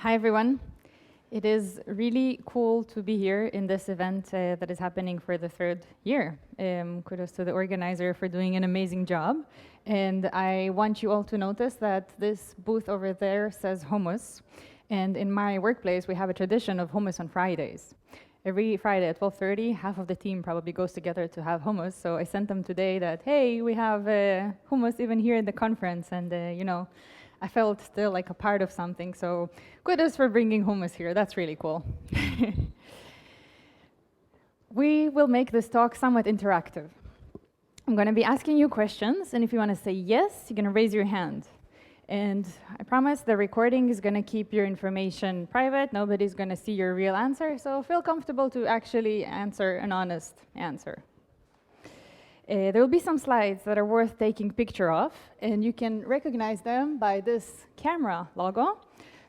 Hi, everyone. It is really cool to be here in this event that is happening for the third year. Kudos to the organizer for doing an amazing job. And I want you all to notice that this booth over there says hummus. And in my workplace, we have a tradition of hummus on Fridays. Every Friday at 12:30, half of the team probably goes together to have hummus. So I sent them today that, hey, we have hummus even here in the conference. And, I felt still like a part of something, so kudos for bringing hummus here. That's really cool. We will make this talk somewhat interactive. I'm going to be asking you questions, and if you want to say yes, you're going to raise your hand. And I promise the recording is going to keep your information private. Nobody's going to see your real answer, so feel comfortable to actually answer an honest answer. There will be some slides that are worth taking a picture of, and you can recognize them by this camera logo.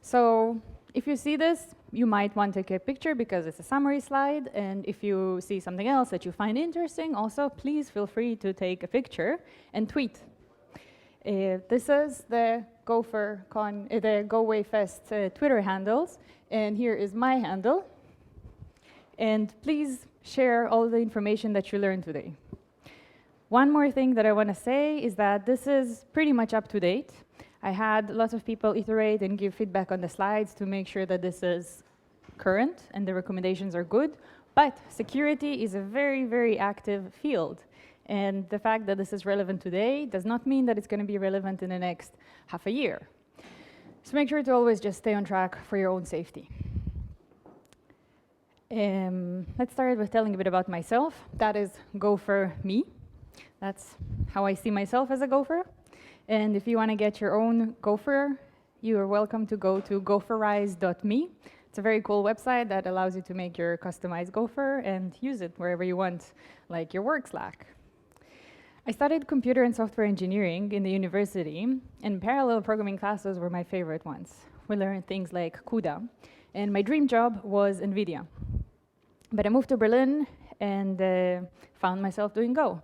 So if you see this, you might want to take a picture because it's a summary slide, and if you see something else that you find interesting, also please feel free to take a picture and tweet. This is the GoWayFest Twitter handles, and here is my handle. And please share all the information that you learned today. One more thing that I want to say is that this is pretty much up to date. I had lots of people iterate and give feedback on the slides to make sure that this is current and the recommendations are good. But security is a very, very active field. And the fact that this is relevant today does not mean that it's going to be relevant in the next half a year. So make sure to always just stay on track for your own safety. Let's start with telling a bit about myself. That is Gopher me. That's how I see myself as a Gopher. And if you want to get your own Gopher, you are welcome to go to gopherize.me. It's a very cool website that allows you to make your customized Gopher and use it wherever you want, like your work Slack. I studied computer and software engineering in the university, and parallel programming classes were my favorite ones. We learned things like CUDA, and my dream job was NVIDIA. But I moved to Berlin and found myself doing Go.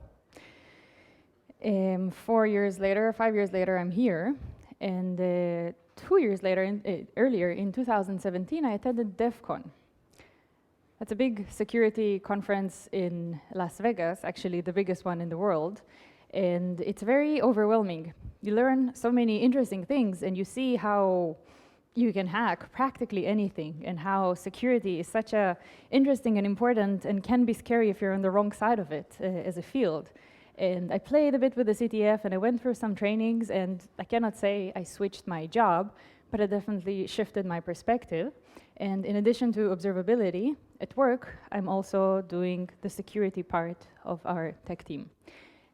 5 years later, I'm here, and 2 years later, earlier in 2017, I attended DEF CON. That's a big security conference in Las Vegas, actually the biggest one in the world, and it's very overwhelming. You learn so many interesting things, and you see how you can hack practically anything, and how security is such a interesting and important and can be scary if you're on the wrong side of it as a field. And I played a bit with the CTF, and I went through some trainings, and I cannot say I switched my job, but it definitely shifted my perspective. And in addition to observability, at work, I'm also doing the security part of our tech team.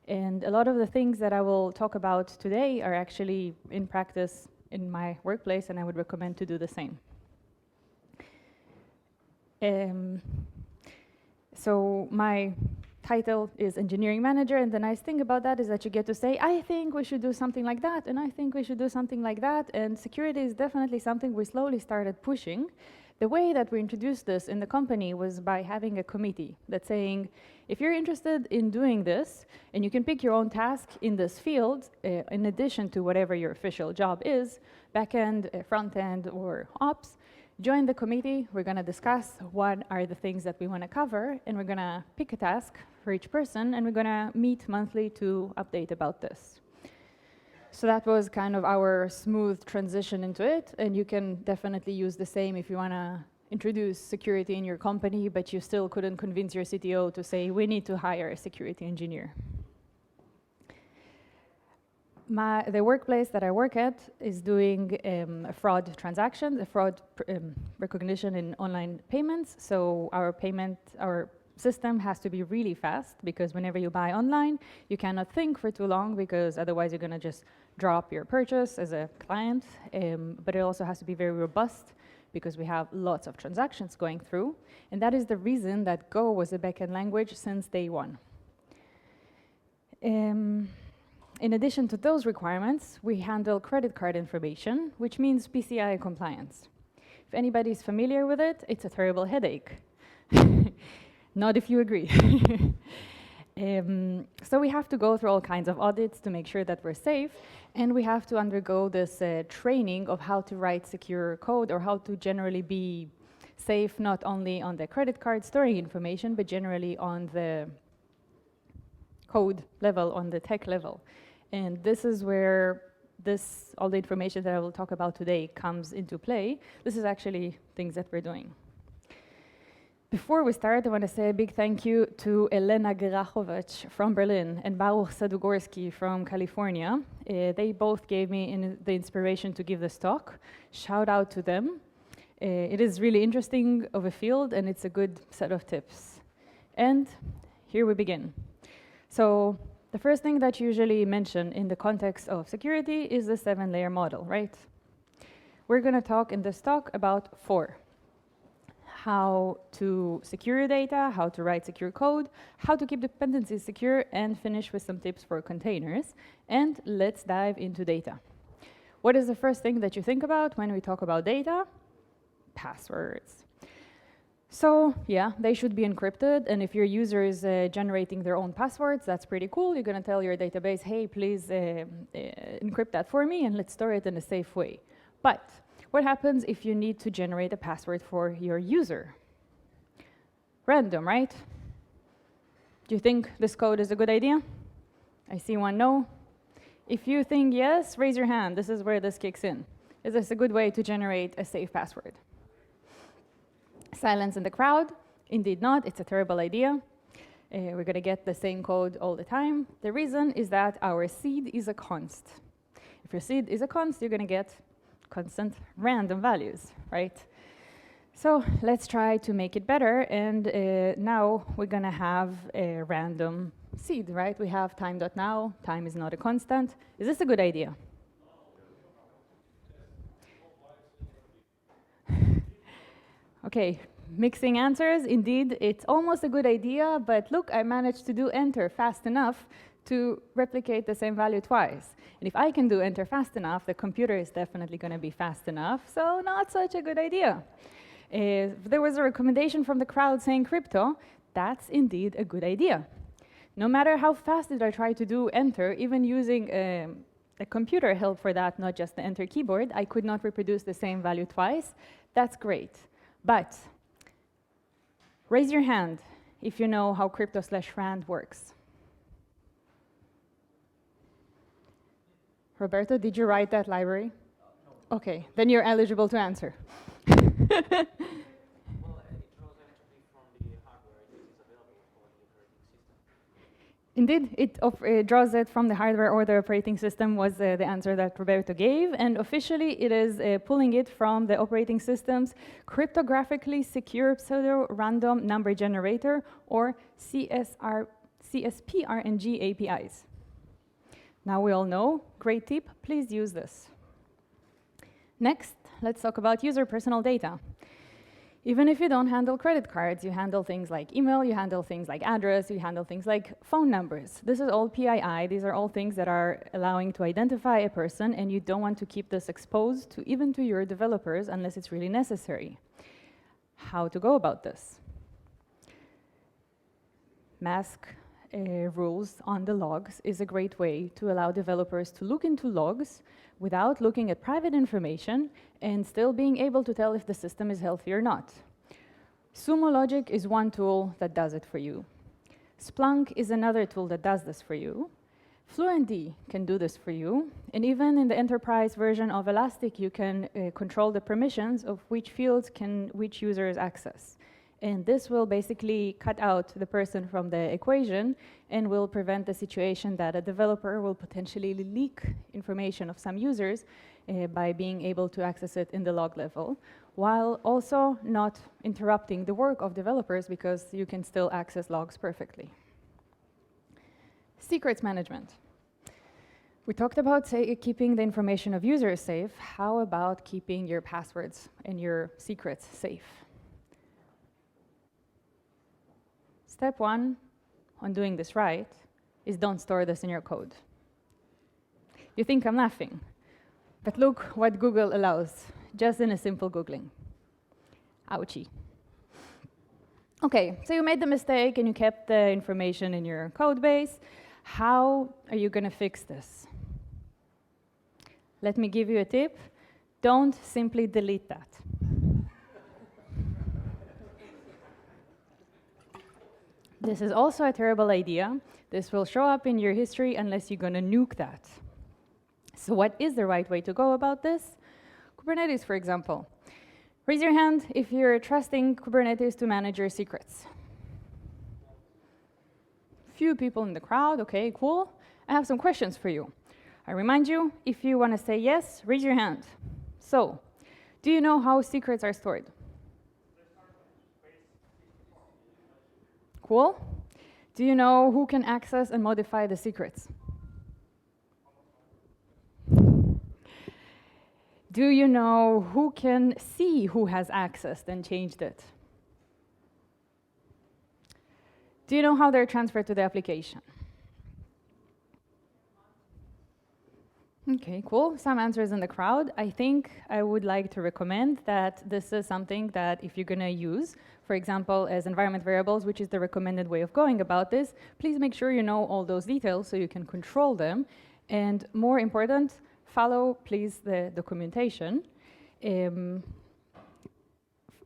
And a lot of the things that I will talk about today are actually in practice in my workplace, and I would recommend to do the same. So my title is engineering manager, and the nice thing about that is that you get to say, I think we should do something like that, and I think we should do something like that, and security is definitely something we slowly started pushing. The way that we introduced this in the company was by having a committee that's saying, if you're interested in doing this, and you can pick your own task in this field, in addition to whatever your official job is, back-end, front-end, or ops, join the committee. We're going to discuss what are the things that we want to cover, and we're going to pick a task for each person, and we're going to meet monthly to update about this. So that was kind of our smooth transition into it, and you can definitely use the same if you want to introduce security in your company, but you still couldn't convince your CTO to say, we need to hire a security engineer. The workplace that I work at is doing fraud transactions, fraud recognition in online payments. So our system has to be really fast, because whenever you buy online, you cannot think for too long, because otherwise you're going to just drop your purchase as a client. But it also has to be very robust, because we have lots of transactions going through. And that is the reason that Go was a backend language since day one. In addition to those requirements, we handle credit card information, which means PCI compliance. If anybody's familiar with it, it's a terrible headache. Not if you agree. So we have to go through all kinds of audits to make sure that we're safe, and we have to undergo this training of how to write secure code or how to generally be safe, not only on the credit card storing information, but generally on the code level, on the tech level. And this is where all the information that I will talk about today comes into play. This is actually things that we're doing. Before we start, I want to say a big thank you to Elena Grachovich from Berlin and Baruch Sadugorski from California. They both gave me the inspiration to give this talk. Shout out to them. It is really interesting of a field, and it's a good set of tips. And here we begin. So the first thing that you usually mention in the context of security is the 7-layer model, right? We're going to talk in this talk about 4. How to secure your data, how to write secure code, how to keep dependencies secure, and finish with some tips for containers. And let's dive into data. What is the first thing that you think about when we talk about data? Passwords. So yeah, they should be encrypted, and if your user is generating their own passwords, that's pretty cool. You're going to tell your database, hey, please encrypt that for me, and let's store it in a safe way. But what happens if you need to generate a password for your user? Random, right? Do you think this code is a good idea? I see one no. If you think yes, raise your hand. This is where this kicks in. Is this a good way to generate a safe password? Silence in the crowd. Indeed not. It's a terrible idea. We're going to get the same code all the time. The reason is that our seed is a const. If your seed is a const, you're going to get constant random values, right? So let's try to make it better. And now we're going to have a random seed, right? We have time.now. Time is not a constant. Is this a good idea? Okay, mixing answers. Indeed, it's almost a good idea, but look, I managed to do enter fast enough to replicate the same value twice. And if I can do enter fast enough, the computer is definitely going to be fast enough, so not such a good idea. If there was a recommendation from the crowd saying crypto, that's indeed a good idea. No matter how fast did I try to do enter, even using a computer help for that, not just the enter keyboard, I could not reproduce the same value twice. That's great. But raise your hand if you know how crypto/rand works. Roberto, did you write that library? No. Okay, then you're eligible to answer. Well, it draws entropy from the hardware that is available for the operating system. Indeed, it draws it from the hardware or the operating system was the answer that Roberto gave. And officially, it is pulling it from the operating system's cryptographically secure pseudo-random number generator, or CSPRNG APIs. Now we all know, great tip, please use this. Next, let's talk about user personal data. Even if you don't handle credit cards, you handle things like email, you handle things like address, you handle things like phone numbers. This is all PII. These are all things that are allowing to identify a person, and you don't want to keep this exposed to even to your developers unless it's really necessary. How to go about this? Mask rules on the logs is a great way to allow developers to look into logs without looking at private information and still being able to tell if the system is healthy or not. Sumo Logic is one tool that does it for you. Splunk is another tool that does this for you. FluentD can do this for you. And even in the enterprise version of Elastic, you can control the permissions of which fields can which users access. And this will basically cut out the person from the equation and will prevent the situation that a developer will potentially leak information of some users by being able to access it in the log level, while also not interrupting the work of developers because you can still access logs perfectly. Secrets management. We talked about keeping the information of users safe. How about keeping your passwords and your secrets safe? Step 1 on doing this right is don't store this in your code. You think I'm laughing, but look what Google allows, just in a simple Googling. Ouchie. Okay, so you made the mistake and you kept the information in your code base. How are you going to fix this? Let me give you a tip. Don't simply delete that. This is also a terrible idea. This will show up in your history unless you're going to nuke that. So what is the right way to go about this? Kubernetes, for example. Raise your hand if you're trusting Kubernetes to manage your secrets. Few people in the crowd, okay, cool. I have some questions for you. I remind you, if you want to say yes, raise your hand. So, do you know how secrets are stored? Cool. Do you know who can access and modify the secrets? Do you know who can see who has accessed and changed it? Do you know how they're transferred to the application? Okay, cool. Some answers in the crowd. I think I would like to recommend that this is something that if you're going to use, for example, as environment variables, which is the recommended way of going about this, please make sure you know all those details so you can control them. And more important, follow, please, the documentation.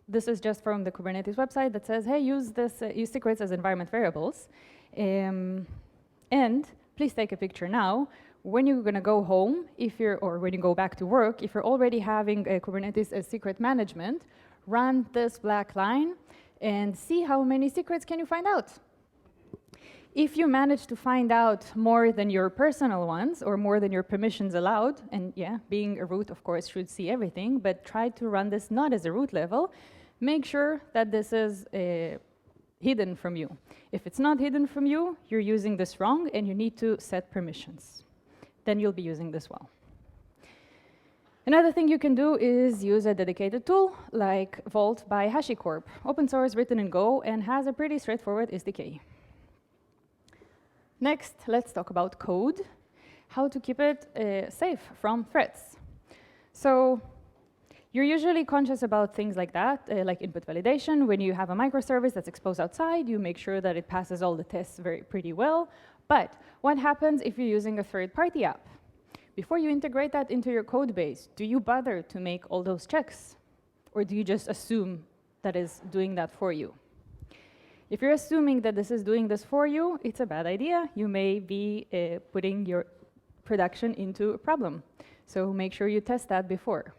This is just from the Kubernetes website that says, hey, use secrets as environment variables. And please take a picture now. When you're going to go home, or when you go back to work, if you're already having a Kubernetes as secret management, run this black line and see how many secrets can you find out. If you manage to find out more than your personal ones or more than your permissions allowed, and yeah, being a root, of course, should see everything, but try to run this not as a root level, make sure that this is hidden from you. If it's not hidden from you, you're using this wrong and you need to set permissions. Then you'll be using this well. Another thing you can do is use a dedicated tool like Vault by HashiCorp, open source, written in Go, and has a pretty straightforward SDK. Next, let's talk about code, how to keep it safe from threats. So you're usually conscious about things like that, like input validation. When you have a microservice that's exposed outside, you make sure that it passes all the tests pretty well. But what happens if you're using a third-party app? Before you integrate that into your code base, do you bother to make all those checks? Or do you just assume that is doing that for you? If you're assuming that this is doing this for you, it's a bad idea. You may be putting your production into a problem. So make sure you test that before.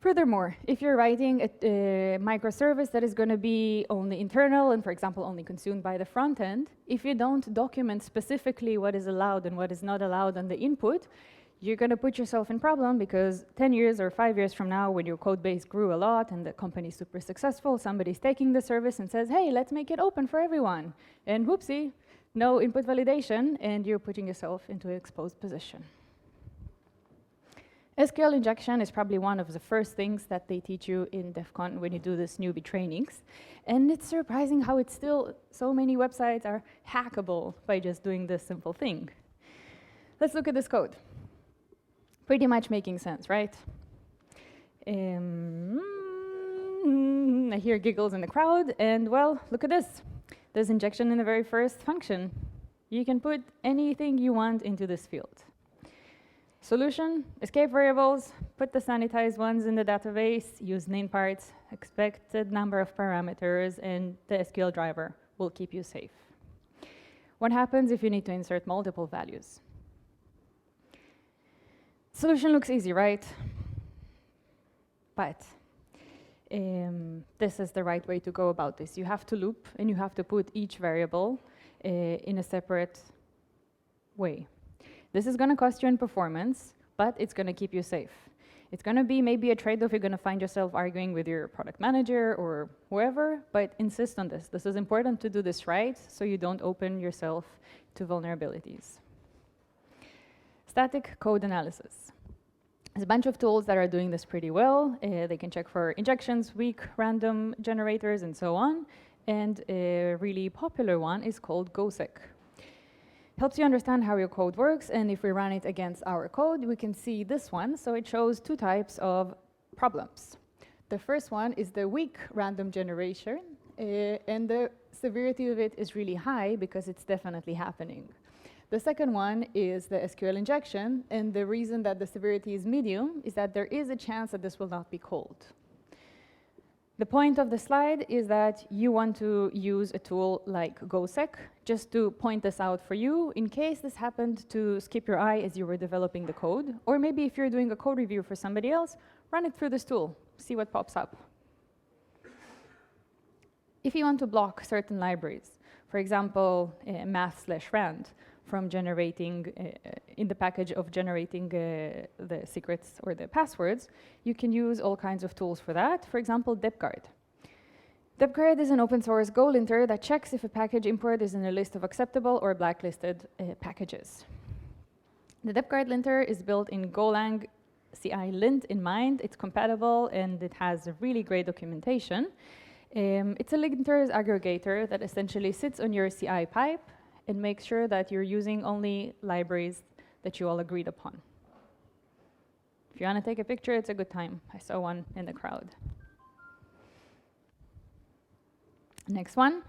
Furthermore, if you're writing a microservice that is going to be only internal and, for example, only consumed by the front end, if you don't document specifically what is allowed and what is not allowed on the input, you're going to put yourself in problem because 10 years or 5 years from now, when your code base grew a lot and the company's super successful, somebody's taking the service and says, hey, let's make it open for everyone. And whoopsie, no input validation, and you're putting yourself into an exposed position. SQL injection is probably one of the first things that they teach you in DEF CON when you do this newbie trainings. And it's surprising how it's still, so many websites are hackable by just doing this simple thing. Let's look at this code. Pretty much making sense, right? I hear giggles in the crowd, and well, look at this. There's injection in the very first function. You can put anything you want into this field. Solution, escape variables, put the sanitized ones in the database, use name parts, expected number of parameters, and the SQL driver will keep you safe. What happens if you need to insert multiple values? Solution looks easy, right? But this is the right way to go about this. You have to loop, and you have to put each variable in a separate way. This is going to cost you in performance, but it's going to keep you safe. It's going to be maybe a trade-off. You're going to find yourself arguing with your product manager or whoever, but insist on this. This is important to do this right, so you don't open yourself to vulnerabilities. Static code analysis. There's a bunch of tools that are doing this pretty well. They can check for injections, weak random generators, and so on. And a really popular one is called GoSec. Helps you understand how your code works, and if we run it against our code, we can see this one. So it shows two types of problems. The first one is the weak random generation, and the severity of it is really high because it's definitely happening. The second one is the SQL injection, and the reason that the severity is medium is that there is a chance that this will not be called. The point of the slide is that you want to use a tool like GoSec just to point this out for you in case this happened to skip your eye as you were developing the code, or maybe if you're doing a code review for somebody else, run it through this tool, see what pops up. If you want to block certain libraries, for example, math/rand, from generating, in the package of generating the secrets or the passwords, you can use all kinds of tools for that. For example, depguard. Depguard is an open source Go linter that checks if a package import is in a list of acceptable or blacklisted packages. The depguard linter is built in Golang CI lint in mind. It's compatible and it has a really great documentation. It's a linter's aggregator that essentially sits on your CI pipe and make sure that you're using only libraries that you all agreed upon. If you want to take a picture, it's a good time. I saw one in the crowd. Next one,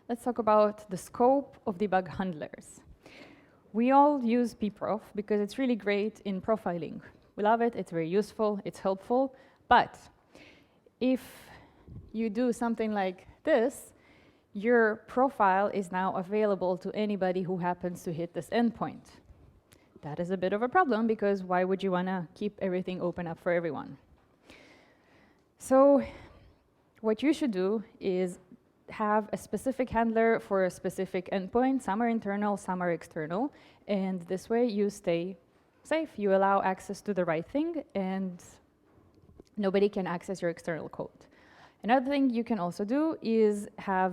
let's talk about the scope of debug handlers. We all use pprof because it's really great in profiling. We love it, it's very useful, it's helpful, but if you do something like this, your profile is now available to anybody who happens to hit this endpoint. That is a bit of a problem because why would you want to keep everything open up for everyone? So what you should do is have a specific handler for a specific endpoint. Some are internal, some are external, and this way you stay safe. You allow access to the right thing, and nobody can access your external code. Another thing you can also do is have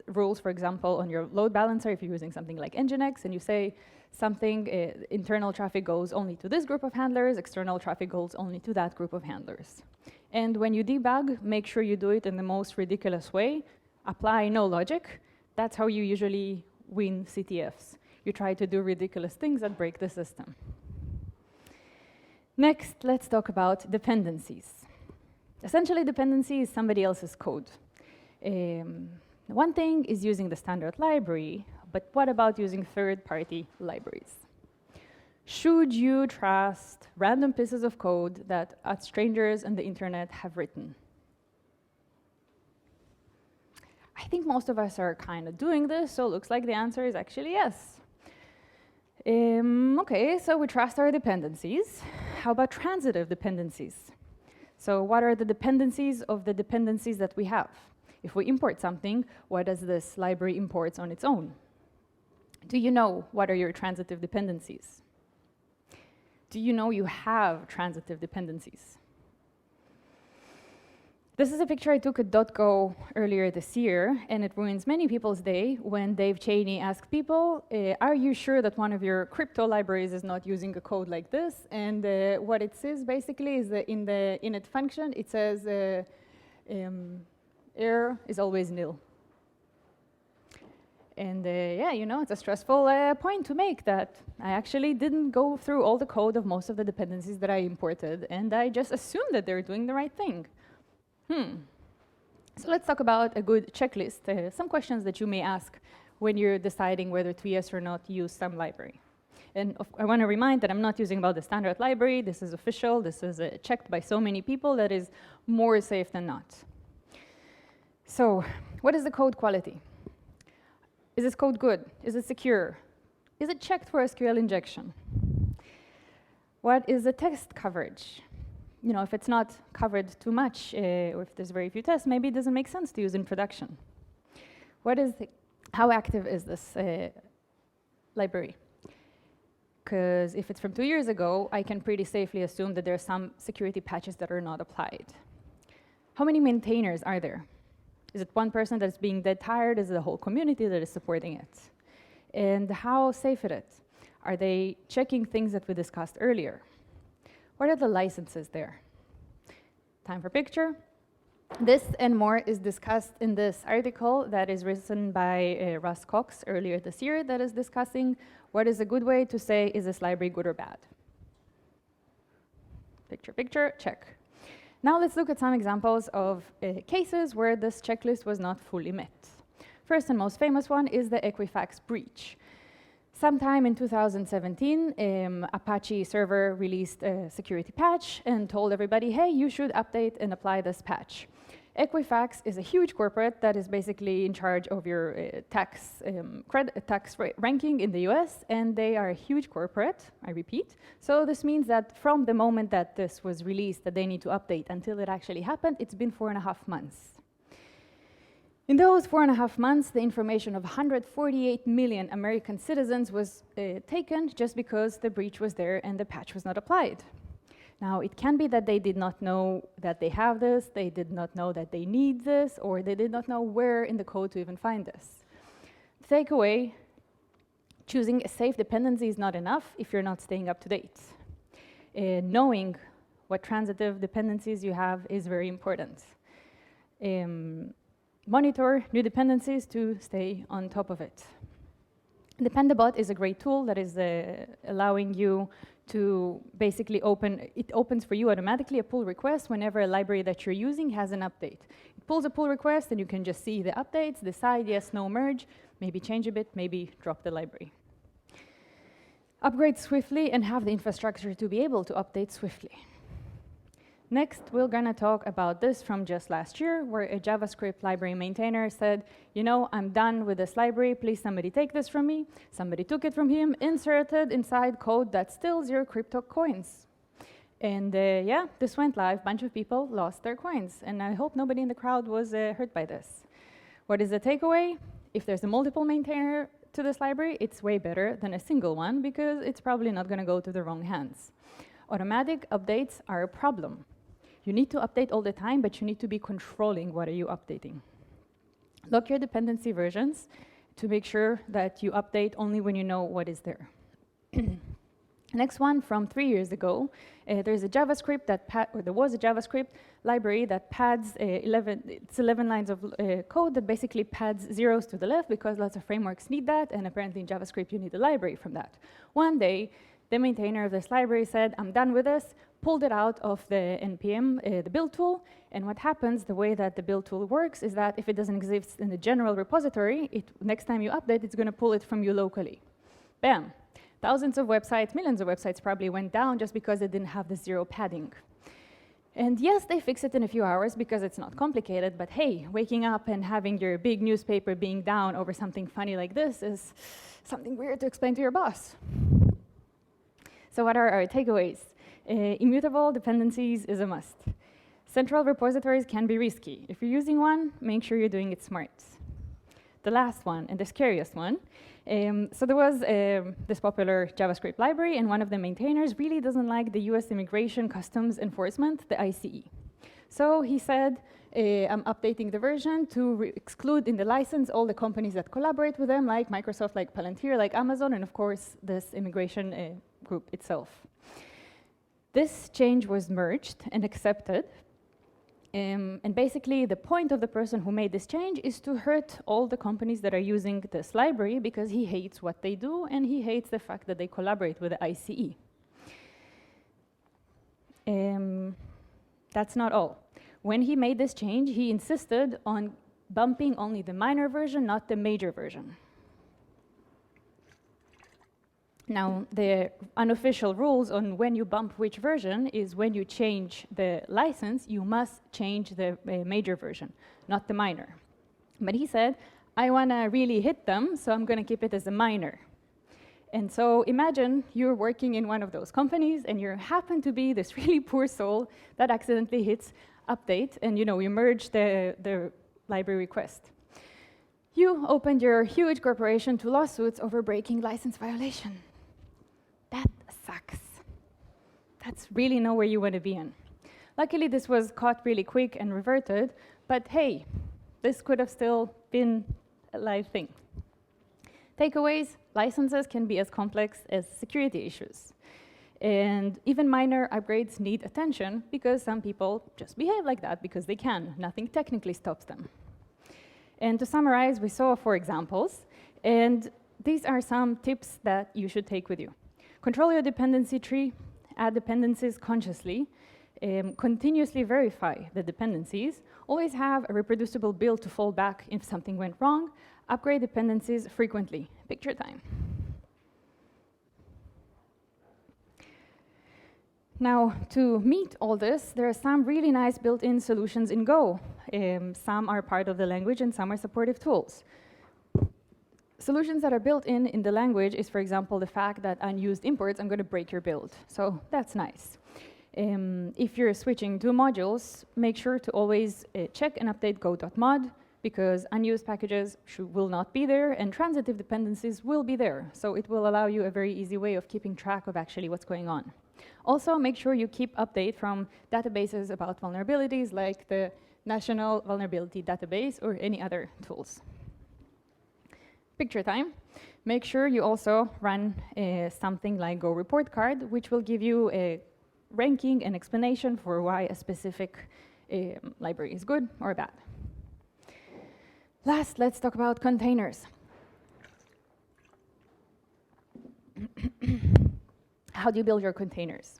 rules, for example, on your load balancer, if you're using something like Nginx, and you say something, internal traffic goes only to this group of handlers, external traffic goes only to that group of handlers. And when you debug, make sure you do it in the most ridiculous way. Apply no logic. That's how you usually win CTFs. You try to do ridiculous things that break the system. Next, let's talk about dependencies. Essentially, dependency is somebody else's code. One thing is using the standard library, but what about using third-party libraries? Should you trust random pieces of code that strangers on the internet have written? I think most of us are kind of doing this, so it looks like the answer is actually yes. Okay, so we trust our dependencies. How about transitive dependencies? So what are the dependencies of the dependencies that we have? If we import something, what does this library import on its own? Do you know what are your transitive dependencies? Do you know you have transitive dependencies? This is a picture I took at .go earlier this year, and it ruins many people's day when Dave Cheney asked people, are you sure that one of your crypto libraries is not using a code like this? And what it says basically is that in the init function, it says error is always nil. And yeah, you know, it's a stressful point to make that I actually didn't go through all the code of most of the dependencies that I imported, and I just assumed that they're doing the right thing. So let's talk about a good checklist, some questions that you may ask when you're deciding whether to yes or not use some library. And I want to remind that I'm not using about the standard library. This is official. This is checked by so many people that is more safe than not. So what is the code quality? Is this code good? Is it secure? Is it checked for SQL injection? What is the test coverage? You know, if it's not covered too much, or if there's very few tests, maybe it doesn't make sense to use in production. How active is this library? Because if it's from 2 years ago, I can pretty safely assume that there are some security patches that are not applied. How many maintainers are there? Is it one person that's being dead tired? Is it the whole community that is supporting it? And how safe is it? Are they checking things that we discussed earlier? What are the licenses there? Time for picture. This and more is discussed in this article that is written by Russ Cox earlier this year that is discussing what is a good way to say, is this library good or bad? Picture, picture, check. Now let's look at some examples of cases where this checklist was not fully met. First and most famous one is the Equifax breach. Sometime in 2017, Apache server released a security patch and told everybody, hey, you should update and apply this patch. Equifax is a huge corporate that is basically in charge of your tax ranking in the US, and they are a huge corporate, I repeat. So this means that from the moment that this was released, that they need to update until it actually happened, it's been 4.5 months. In those 4.5 months, the information of 148 million American citizens was taken just because the breach was there and the patch was not applied. Now, it can be that they did not know that they have this, they did not know that they need this, or they did not know where in the code to even find this. Takeaway, choosing a safe dependency is not enough if you're not staying up to date. Knowing what transitive dependencies you have is very important. Monitor new dependencies to stay on top of it. Dependabot is a great tool that is allowing you to basically opens for you automatically a pull request whenever a library that you're using has an update. It pulls a pull request and you can just see the updates, decide yes, no merge, maybe change a bit, maybe drop the library. Upgrade swiftly and have the infrastructure to be able to update swiftly. Next, we're going to talk about this from just last year, where a JavaScript library maintainer said, you know, I'm done with this library, please somebody take this from me. Somebody took it from him, inserted inside code that's still 0 crypto coins. And yeah, this went live, bunch of people lost their coins, and I hope nobody in the crowd was hurt by this. What is the takeaway? If there's a multiple maintainer to this library, it's way better than a single one, because it's probably not going to go to the wrong hands. Automatic updates are a problem. You need to update all the time, but you need to be controlling what are you updating. Lock your dependency versions to make sure that you update only when you know what is there. Next one, from 3 years ago, there's a JavaScript there was a JavaScript library that pads 11 lines of code that basically pads zeros to the left, because lots of frameworks need that, and apparently in JavaScript you need a library from that. One day, the maintainer of this library said, I'm done with this, pulled it out of the NPM, the build tool, and what happens, the way that the build tool works, is that if it doesn't exist in the general repository, next time you update, it's going to pull it from you locally. Bam. Thousands of websites, millions of websites probably went down just because it didn't have the zero padding. And yes, they fix it in a few hours because it's not complicated, but hey, waking up and having your big newspaper being down over something funny like this is something weird to explain to your boss. So what are our takeaways? Immutable dependencies is a must. Central repositories can be risky. If you're using one, make sure you're doing it smart. The last one, and the scariest one. So there was this popular JavaScript library, and one of the maintainers really doesn't like the US Immigration Customs Enforcement, the ICE. So he said, I'm updating the version to exclude in the license all the companies that collaborate with them, like Microsoft, like Palantir, like Amazon, and of course, this immigration group itself. This change was merged and accepted. And basically, the point of the person who made this change is to hurt all the companies that are using this library, because he hates what they do, and he hates the fact that they collaborate with the ICE. That's not all. When he made this change, he insisted on bumping only the minor version, not the major version. Now, the unofficial rules on when you bump which version is when you change the license, you must change the major version, not the minor. But he said, I want to really hit them, so I'm going to keep it as a minor. And so imagine you're working in one of those companies, and you happen to be this really poor soul that accidentally hits update, and you merge the library request. You opened your huge corporation to lawsuits over breaking license violation. That sucks. That's really nowhere you want to be in. Luckily, this was caught really quick and reverted, but hey, this could have still been a live thing. Takeaways, licenses can be as complex as security issues. And even minor upgrades need attention, because some people just behave like that because they can. Nothing technically stops them. And to summarize, we saw 4 examples, and these are some tips that you should take with you. Control your dependency tree, add dependencies consciously, Continuously verify the dependencies. Always have a reproducible build to fall back if something went wrong. Upgrade dependencies frequently. Picture time. Now, to meet all this, there are some really nice built-in solutions in Go. Some are part of the language and some are supportive tools. Solutions that are built in the language is, for example, the fact that unused imports are going to break your build. So that's nice. If you're switching to modules, make sure to always check and update go.mod, because unused packages will not be there and transitive dependencies will be there. So it will allow you a very easy way of keeping track of actually what's going on. Also, make sure you keep update from databases about vulnerabilities like the National Vulnerability Database or any other tools. Picture time. Make sure you also run something like Go Report Card, which will give you a ranking and explanation for why a specific library is good or bad. Last, let's talk about containers. How do you build your containers?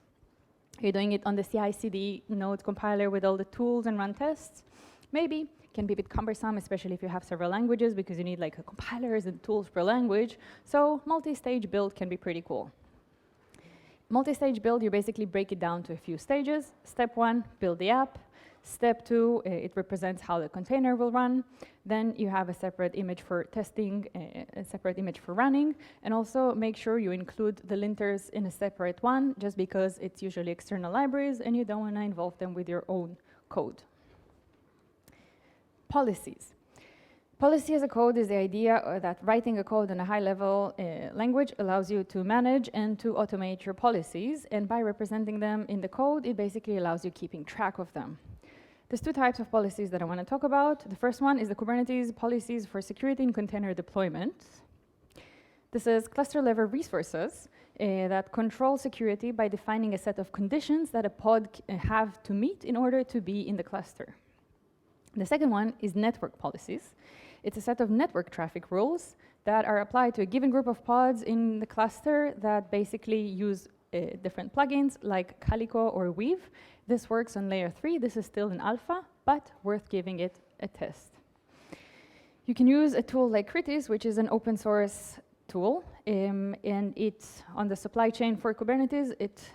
Are you doing it on the CI/CD Node compiler with all the tools and run tests? Maybe. Can be a bit cumbersome, especially if you have several languages, because you need like compilers and tools per language. So multi-stage build can be pretty cool. Multi-stage build, you basically break it down to a few stages. Step 1, build the app. Step 2, it represents how the container will run. Then you have a separate image for testing, a separate image for running, and also make sure you include the linters in a separate one, just because it's usually external libraries and you don't want to involve them with your own code. Policies. Policy as a code is the idea that writing a code in a high-level language allows you to manage and to automate your policies, and by representing them in the code, it basically allows you keeping track of them. There's two types of policies that I want to talk about. The first one is the Kubernetes policies for security and container deployment. This is cluster-level resources that control security by defining a set of conditions that a pod have to meet in order to be in the cluster. The second one is network policies. It's a set of network traffic rules that are applied to a given group of pods in the cluster that basically use different plugins like Calico or Weave. This works on layer 3. This is still in alpha, but worth giving it a test. You can use a tool like Kritis, which is an open source tool, and it's on the supply chain for Kubernetes. It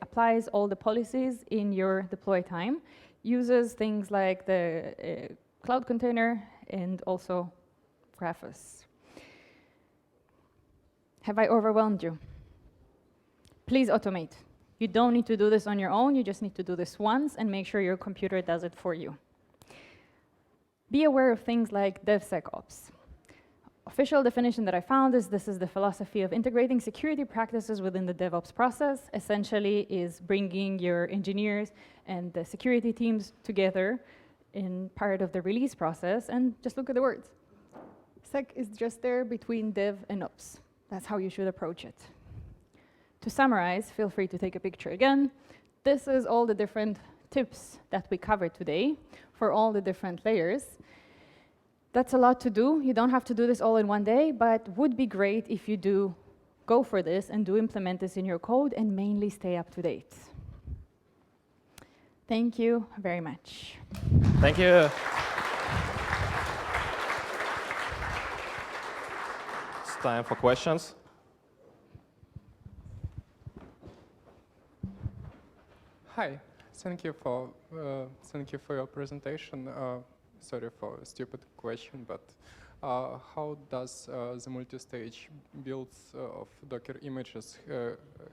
applies all the policies in your deploy time, uses things like the cloud container and also Graphos. Have I overwhelmed you? Please automate. You don't need to do this on your own. You just need to do this once and make sure your computer does it for you. Be aware of things like DevSecOps. Official definition that I found is this is the philosophy of integrating security practices within the DevOps process. Essentially is bringing your engineers and the security teams together in part of the release process, and just look at the words. Sec is just there between dev and ops. That's how you should approach it. To summarize, feel free to take a picture again. This is all the different tips that we covered today for all the different layers. That's a lot to do. You don't have to do this all in one day, but would be great if you do go for this and do implement this in your code and mainly stay up to date. Thank you very much. Thank you. It's time for questions. Hi, thank you for your presentation. Sorry for a stupid question, but how does the multi-stage builds of Docker images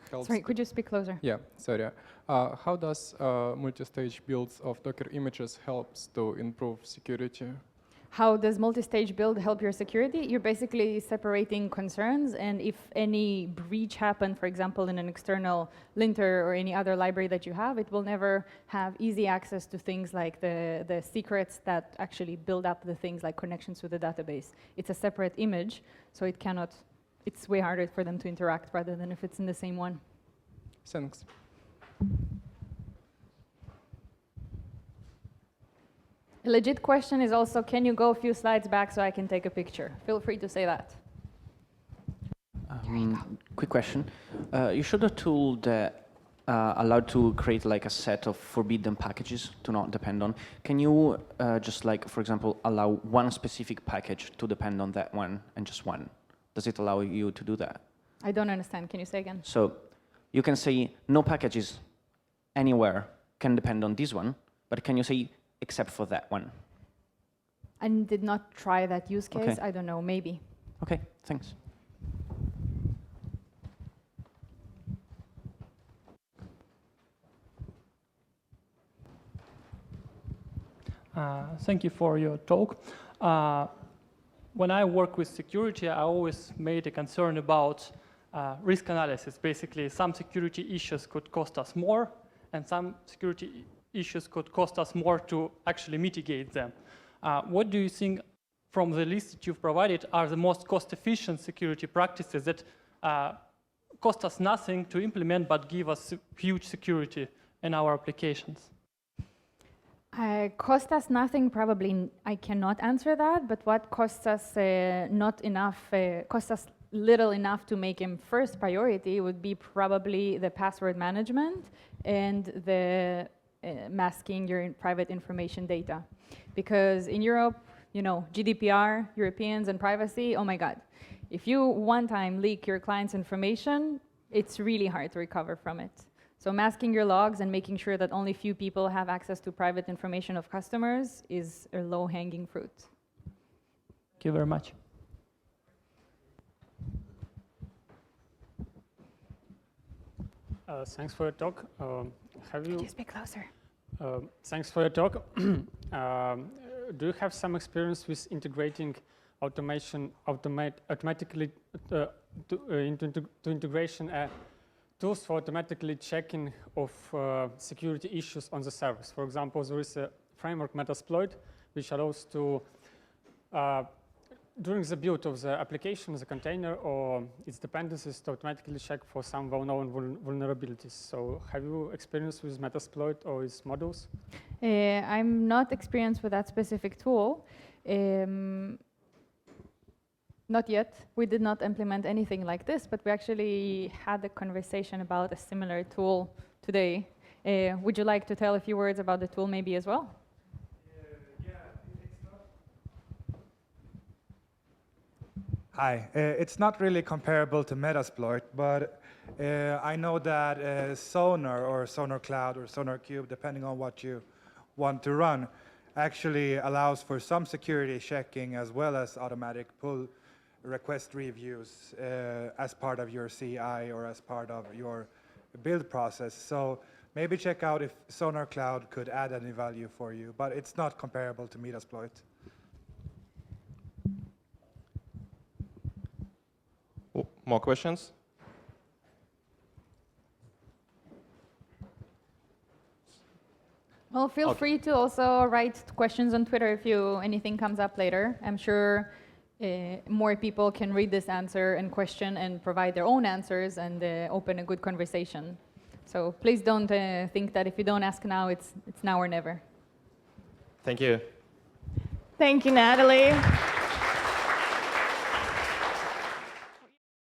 help? Sorry, could you speak closer? Yeah, sorry. How does multi-stage builds of Docker images helps to improve security? How does multi-stage build help your security? You're basically separating concerns, and if any breach happened, for example, in an external linter or any other library that you have, it will never have easy access to things like the secrets that actually build up the things like connections to the database. It's a separate image, so it cannot, it's way harder for them to interact rather than if it's in the same one. Thanks. A legit question is also, can you go a few slides back so I can take a picture? Feel free to say that. Quick question. You showed a tool that allowed to create like a set of forbidden packages to not depend on. Can you just like, for example, allow one specific package to depend on that one and just one? Does it allow you to do that? I don't understand. Can you say again? So you can say no packages anywhere can depend on this one, but can you say except for that one? I did not try that use case. Okay. I don't know, maybe. Okay, thanks. Thank you for your talk. When I work with security, I always made a concern about risk analysis. Basically, some security issues could cost us more, and some security issues could cost us more to actually mitigate them. What do you think, from the list that you've provided, are the most cost-efficient security practices that cost us nothing to implement but give us huge security in our applications? Cost us nothing, probably I cannot answer that, but what costs us not enough, costs us little enough to make him first priority would be probably the password management and the masking your private information data. Because in Europe, you know, GDPR, Europeans and privacy, oh my God. If you one time leak your client's information, it's really hard to recover from it. So masking your logs and making sure that only few people have access to private information of customers is a low-hanging fruit. Thank you very much. Thanks for your talk. Could you speak closer? Thanks for your talk. Do you have some experience with integrating automatically into integration tools for automatically checking of security issues on the service? For example, there is a framework Metasploit which allows to during the build of the application, the container or its dependencies to automatically check for some well-known vulnerabilities. So have you experience with Metasploit or its models? I'm not experienced with that specific tool. Not yet. We did not implement anything like this, but we actually had a conversation about a similar tool today. Would you like to tell a few words about the tool maybe as well? Hi, it's not really comparable to Metasploit, but I know that Sonar or Sonar Cloud or Sonar Cube, depending on what you want to run, actually allows for some security checking as well as automatic pull request reviews as part of your CI or as part of your build process. So maybe check out if Sonar Cloud could add any value for you, but it's not comparable to Metasploit. More questions? Well, feel free to also write questions on Twitter if anything comes up later. I'm sure more people can read this answer and question and provide their own answers and open a good conversation. So please don't think that if you don't ask now, it's now or never. Thank you. Thank you, Natalie.